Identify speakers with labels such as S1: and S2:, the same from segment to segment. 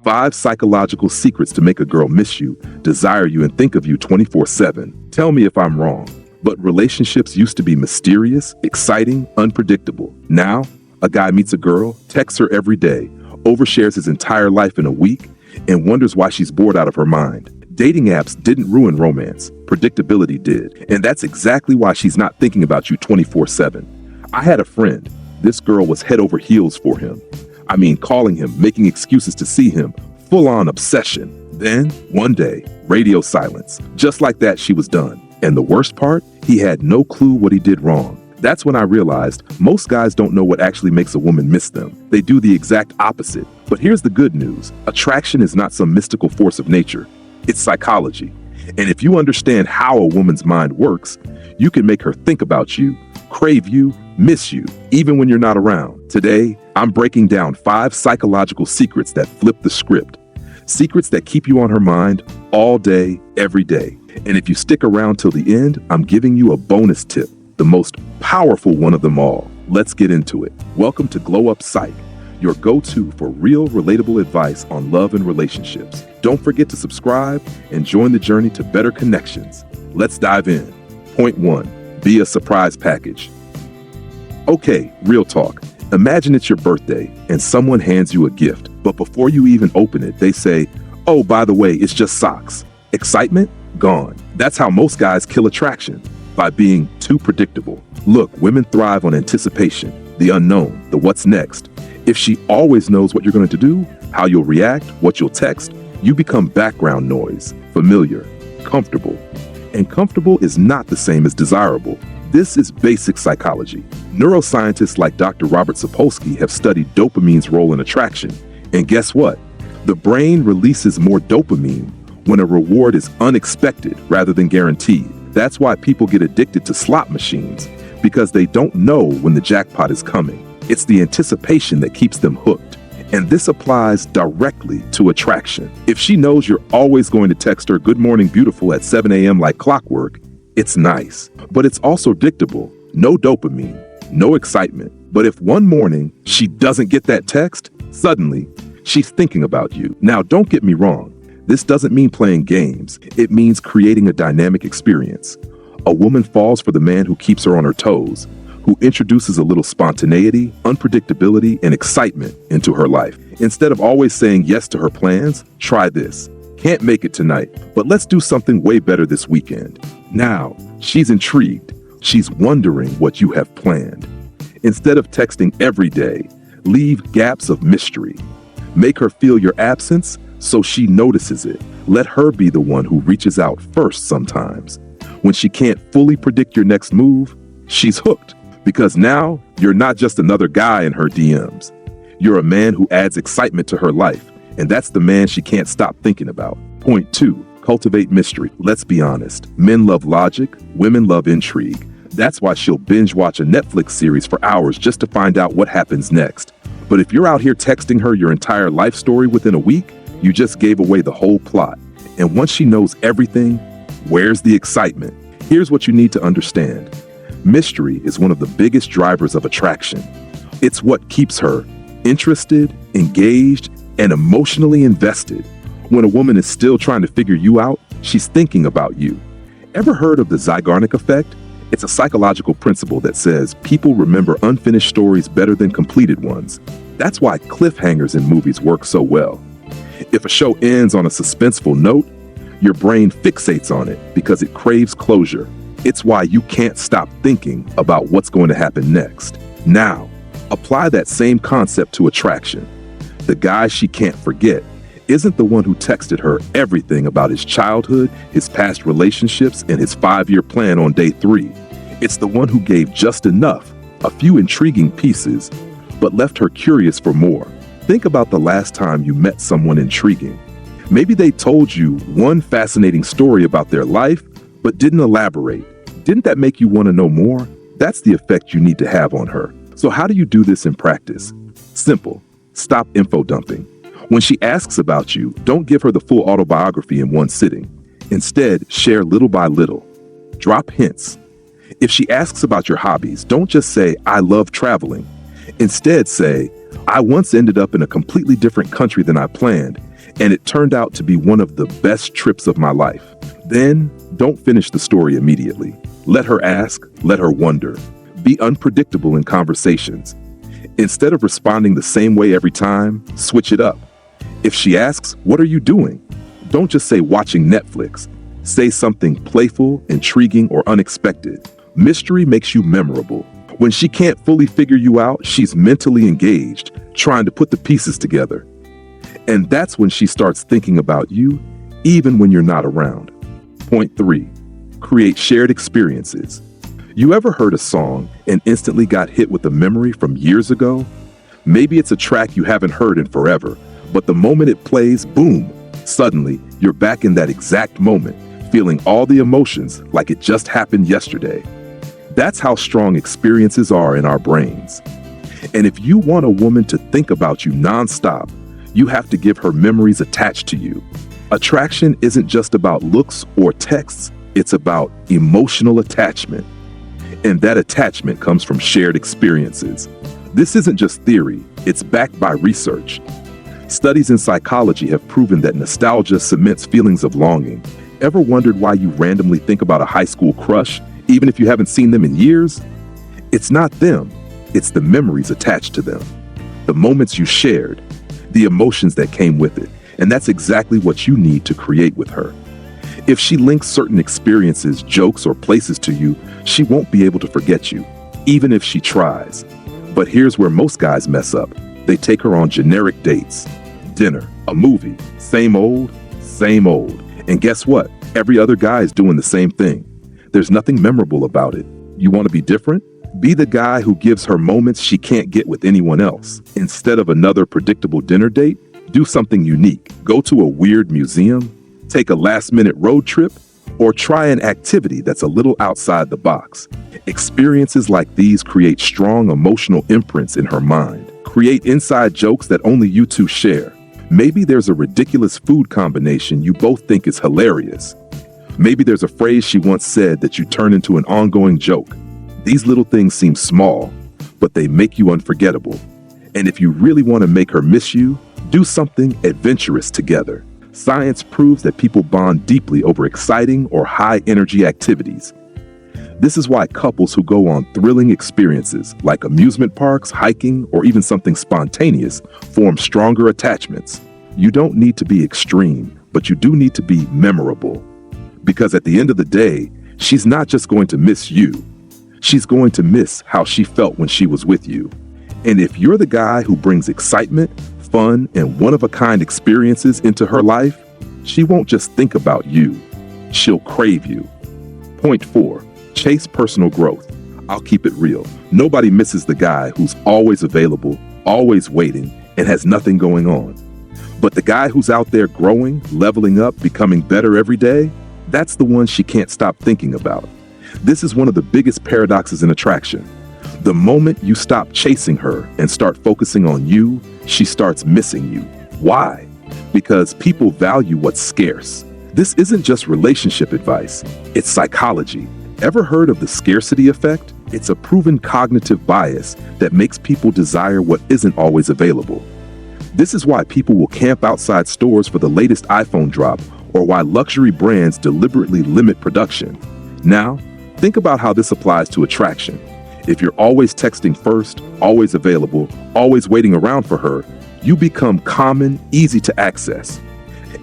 S1: 5 psychological secrets to make a girl miss you, desire you, and think of you 24/7. Tell me if I'm wrong, but relationships used to be mysterious, exciting, unpredictable. Now, a guy meets a girl, texts her every day, overshares his entire life in a week, and wonders why she's bored out of her mind. Dating apps didn't ruin romance, predictability did. And that's exactly why she's not thinking about you 24/7. I had a friend. This girl was head over heels for him. I mean, calling him, making excuses to see him, full-on obsession. Then, one day, radio silence. Just like that, she was done. And the worst part, he had no clue what he did wrong. That's when I realized most guys don't know what actually makes a woman miss them. They do the exact opposite. But here's the good news. Attraction is not some mystical force of nature. It's psychology. And if you understand how a woman's mind works, you can make her think about you, crave you, miss you, even when you're not around. Today, I'm breaking down 5 psychological secrets that flip the script. Secrets that keep you on her mind all day, every day. And if you stick around till the end, I'm giving you a bonus tip, the most powerful one of them all. Let's get into it. Welcome to Glow Up Psych, your go-to for real, relatable advice on love and relationships. Don't forget to subscribe and join the journey to better connections. Let's dive in. Point 1, be a surprise package. Okay, real talk. Imagine it's your birthday and someone hands you a gift, but before you even open it, they say, "Oh, by the way, it's just socks." Excitement? Gone. That's how most guys kill attraction, by being too predictable. Look, women thrive on anticipation, the unknown, the what's next. If she always knows what you're going to do, how you'll react, what you'll text, you become background noise, familiar, comfortable. And comfortable is not the same as desirable. This is basic psychology. Neuroscientists like Dr. Robert Sapolsky have studied dopamine's role in attraction. And guess what? The brain releases more dopamine when a reward is unexpected rather than guaranteed. That's why people get addicted to slot machines, because they don't know when the jackpot is coming. It's the anticipation that keeps them hooked. And this applies directly to attraction. If she knows you're always going to text her "Good morning, beautiful" at 7 a.m. like clockwork, it's nice. But it's also predictable. No dopamine, no excitement. But if one morning she doesn't get that text, suddenly she's thinking about you. Now, don't get me wrong. This doesn't mean playing games. It means creating a dynamic experience. A woman falls for the man who keeps her on her toes, who introduces a little spontaneity, unpredictability, and excitement into her life. Instead of always saying yes to her plans, try this. Can't make it tonight, but let's do something way better this weekend. Now, she's intrigued. She's wondering what you have planned. Instead of texting every day, leave gaps of mystery. Make her feel your absence so she notices it. Let her be the one who reaches out first sometimes. When she can't fully predict your next move, she's hooked. Because now, you're not just another guy in her DMs. You're a man who adds excitement to her life, and that's the man she can't stop thinking about. Point 2, cultivate mystery. Let's be honest. Men love logic, women love intrigue. That's why she'll binge watch a Netflix series for hours just to find out what happens next. But if you're out here texting her your entire life story within a week, you just gave away the whole plot. And once she knows everything, where's the excitement? Here's what you need to understand. Mystery is one of the biggest drivers of attraction. It's what keeps her interested, engaged, and emotionally invested. When a woman is still trying to figure you out, she's thinking about you. Ever heard of the Zygarnik effect? It's a psychological principle that says people remember unfinished stories better than completed ones. That's why cliffhangers in movies work so well. If a show ends on a suspenseful note, your brain fixates on it because it craves closure. It's why you can't stop thinking about what's going to happen next. Now, apply that same concept to attraction. The guy she can't forget isn't the one who texted her everything about his childhood, his past relationships, and his 5-year plan on day 3. It's the one who gave just enough, a few intriguing pieces, but left her curious for more. Think about the last time you met someone intriguing. Maybe they told you one fascinating story about their life, but didn't elaborate. Didn't that make you want to know more? That's the effect you need to have on her. So how do you do this in practice? Simple. Stop info dumping. When she asks about you, don't give her the full autobiography in one sitting. Instead, share little by little. Drop hints. If she asks about your hobbies, don't just say, "I love traveling." Instead, say, "I once ended up in a completely different country than I planned, And it turned out to be one of the best trips of my life. Then, don't finish the story immediately. Let her ask, let her wonder. Be unpredictable in conversations. Instead of responding the same way every time, switch it up. If she asks, "What are you doing?" don't just say watching Netflix. Say something playful, intriguing, or unexpected. Mystery makes you memorable. When she can't fully figure you out, she's mentally engaged, trying to put the pieces together. And that's when she starts thinking about you, even when you're not around. Point 3, create shared experiences. You ever heard a song and instantly got hit with a memory from years ago? Maybe it's a track you haven't heard in forever, but the moment it plays, boom, suddenly you're back in that exact moment, feeling all the emotions like it just happened yesterday. That's how strong experiences are in our brains. And if you want a woman to think about you nonstop, you have to give her memories attached to you. Attraction isn't just about looks or texts, it's about emotional attachment. And that attachment comes from shared experiences. This isn't just theory, it's backed by research. Studies in psychology have proven that nostalgia cements feelings of longing. Ever wondered why you randomly think about a high school crush, even if you haven't seen them in years? It's not them, it's the memories attached to them. The moments you shared, the emotions that came with it. And that's exactly what you need to create with her. If she links certain experiences, jokes, or places to you, she won't be able to forget you, even if she tries. But here's where most guys mess up. They take her on generic dates. Dinner, a movie, same old, same old. And guess what? Every other guy is doing the same thing. There's nothing memorable about it. You want to be different? Be the guy who gives her moments she can't get with anyone else. Instead of another predictable dinner date, do something unique. Go to a weird museum, take a last-minute road trip, or try an activity that's a little outside the box. Experiences like these create strong emotional imprints in her mind. Create inside jokes that only you two share. Maybe there's a ridiculous food combination you both think is hilarious. Maybe there's a phrase she once said that you turn into an ongoing joke. These little things seem small, but they make you unforgettable. And if you really want to make her miss you, do something adventurous together. Science proves that people bond deeply over exciting or high-energy activities. This is why couples who go on thrilling experiences like amusement parks, hiking, or even something spontaneous form stronger attachments. You don't need to be extreme, but you do need to be memorable. Because at the end of the day, she's not just going to miss you. She's going to miss how she felt when she was with you. And if you're the guy who brings excitement, fun, and one-of-a-kind experiences into her life, she won't just think about you. She'll crave you. Point 4, chase personal growth. I'll keep it real. Nobody misses the guy who's always available, always waiting, and has nothing going on. But the guy who's out there growing, leveling up, becoming better every day, that's the one she can't stop thinking about. This is one of the biggest paradoxes in attraction. The moment you stop chasing her and start focusing on you, she starts missing you. Why? Because people value what's scarce. This isn't just relationship advice, it's psychology. Ever heard of the scarcity effect? It's a proven cognitive bias that makes people desire what isn't always available. This is why people will camp outside stores for the latest iPhone drop, or why luxury brands deliberately limit production. Now, think about how this applies to attraction. If you're always texting first, always available, always waiting around for her, you become common, easy to access.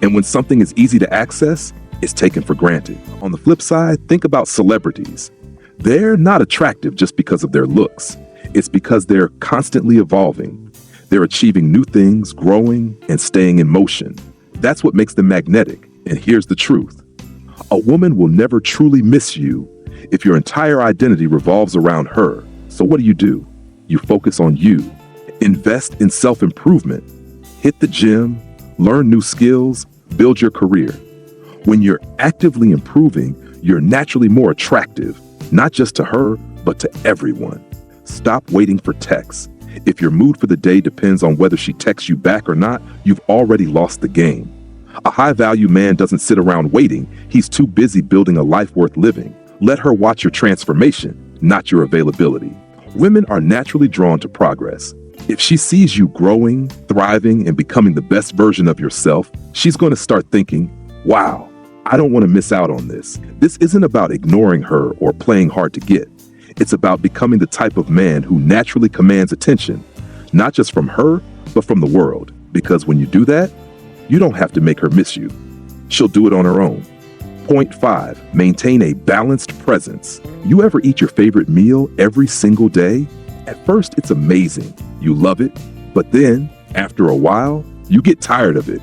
S1: And when something is easy to access, it's taken for granted. On the flip side, think about celebrities. They're not attractive just because of their looks. It's because they're constantly evolving. They're achieving new things, growing, and staying in motion. That's what makes them magnetic. And here's the truth. A woman will never truly miss you if your entire identity revolves around her. So what do? You focus on you. Invest in self-improvement. Hit the gym, learn new skills, build your career. When you're actively improving, you're naturally more attractive, not just to her, but to everyone. Stop waiting for texts. If your mood for the day depends on whether she texts you back or not, you've already lost the game. A high-value man doesn't sit around waiting. He's too busy building a life worth living. Let her watch your transformation, not your availability. Women are naturally drawn to progress. If she sees you growing, thriving, and becoming the best version of yourself, she's going to start thinking, wow, I don't want to miss out on this. This isn't about ignoring her or playing hard to get. It's about becoming the type of man who naturally commands attention, not just from her, but from the world. Because when you do that, you don't have to make her miss you. She'll do it on her own. Point 5, maintain a balanced presence. You ever eat your favorite meal every single day? At first, it's amazing. You love it. But then, after a while, you get tired of it.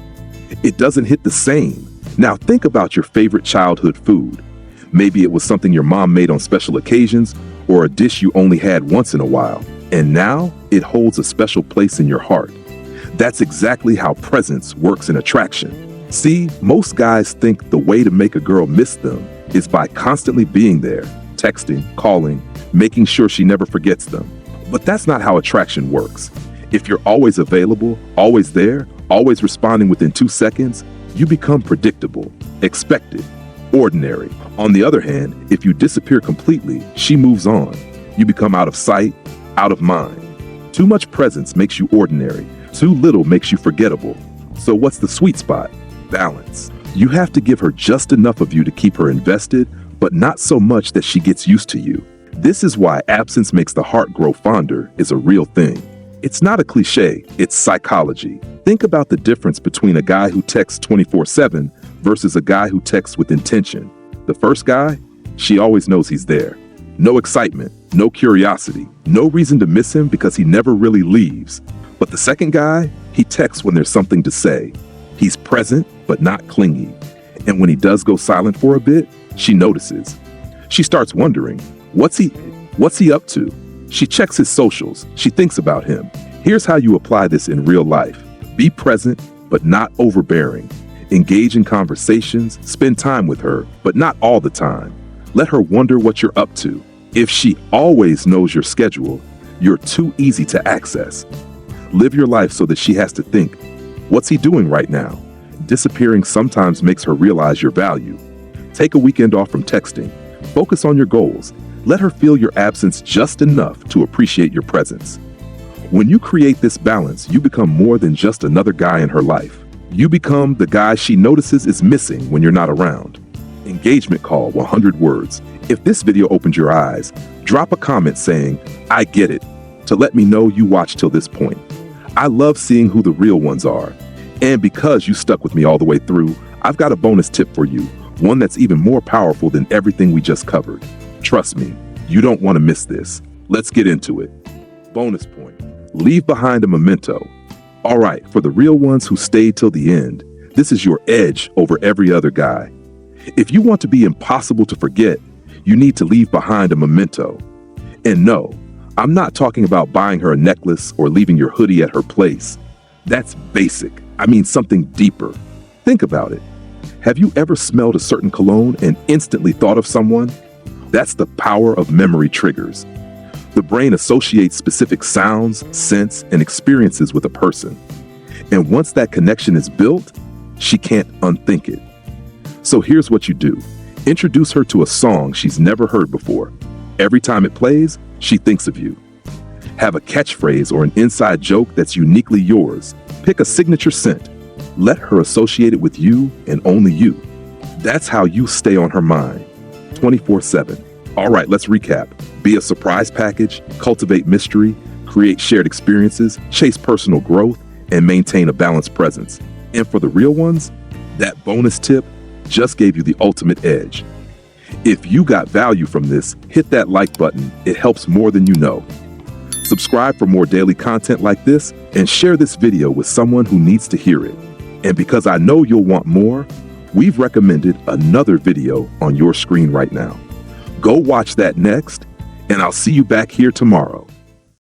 S1: It doesn't hit the same. Now think about your favorite childhood food. Maybe it was something your mom made on special occasions or a dish you only had once in a while. And now it holds a special place in your heart. That's exactly how presence works in attraction. See, most guys think the way to make a girl miss them is by constantly being there, texting, calling, making sure she never forgets them. But that's not how attraction works. If you're always available, always there, always responding within 2 seconds, you become predictable, expected, ordinary. On the other hand, if you disappear completely, she moves on. You become out of sight, out of mind. Too much presence makes you ordinary. Too little makes you forgettable. So what's the sweet spot? Balance. You have to give her just enough of you to keep her invested, but not so much that she gets used to you. This is why absence makes the heart grow fonder is a real thing. It's not a cliche, it's psychology. Think about the difference between a guy who texts 24/7 versus a guy who texts with intention. The first guy, she always knows he's there. No excitement, no curiosity, no reason to miss him because he never really leaves. But the second guy, he texts when there's something to say. He's present, but not clingy. And when he does go silent for a bit, she notices. She starts wondering, what's he up to? She checks his socials. She thinks about him. Here's how you apply this in real life. Be present, but not overbearing. Engage in conversations, spend time with her, but not all the time. Let her wonder what you're up to. If she always knows your schedule, you're too easy to access. Live your life so that she has to think, what's he doing right now? Disappearing sometimes makes her realize your value. Take a weekend off from texting. Focus on your goals. Let her feel your absence just enough to appreciate your presence. When you create this balance, you become more than just another guy in her life. You become the guy she notices is missing when you're not around. Engagement call, 100 words. If this video opened your eyes, drop a comment saying, I get it, to let me know you watched till this point. I love seeing who the real ones are. And because you stuck with me all the way through, I've got a bonus tip for you, one that's even more powerful than everything we just covered. Trust me, you don't want to miss this. Let's get into it. Bonus point. Leave behind a memento. All right, for the real ones who stayed till the end, this is your edge over every other guy. If you want to be impossible to forget, you need to leave behind a memento. And no, I'm not talking about buying her a necklace or leaving your hoodie at her place. That's basic. I mean something deeper. Think about it. Have you ever smelled a certain cologne and instantly thought of someone? That's the power of memory triggers. The brain associates specific sounds, scents, and experiences with a person. And once that connection is built, she can't unthink it. So here's what you do. Introduce her to a song she's never heard before. Every time it plays, she thinks of you. Have a catchphrase or an inside joke that's uniquely yours. Pick a signature scent. Let her associate it with you and only you. That's how you stay on her mind, 24/7. All right, let's recap. Be a surprise package, cultivate mystery, create shared experiences, chase personal growth, and maintain a balanced presence. And for the real ones, that bonus tip just gave you the ultimate edge. If you got value from this, hit that like button. It helps more than you know. Subscribe for more daily content like this and share this video with someone who needs to hear it. And because I know you'll want more, we've recommended another video on your screen right now. Go watch that next, and I'll see you back here tomorrow.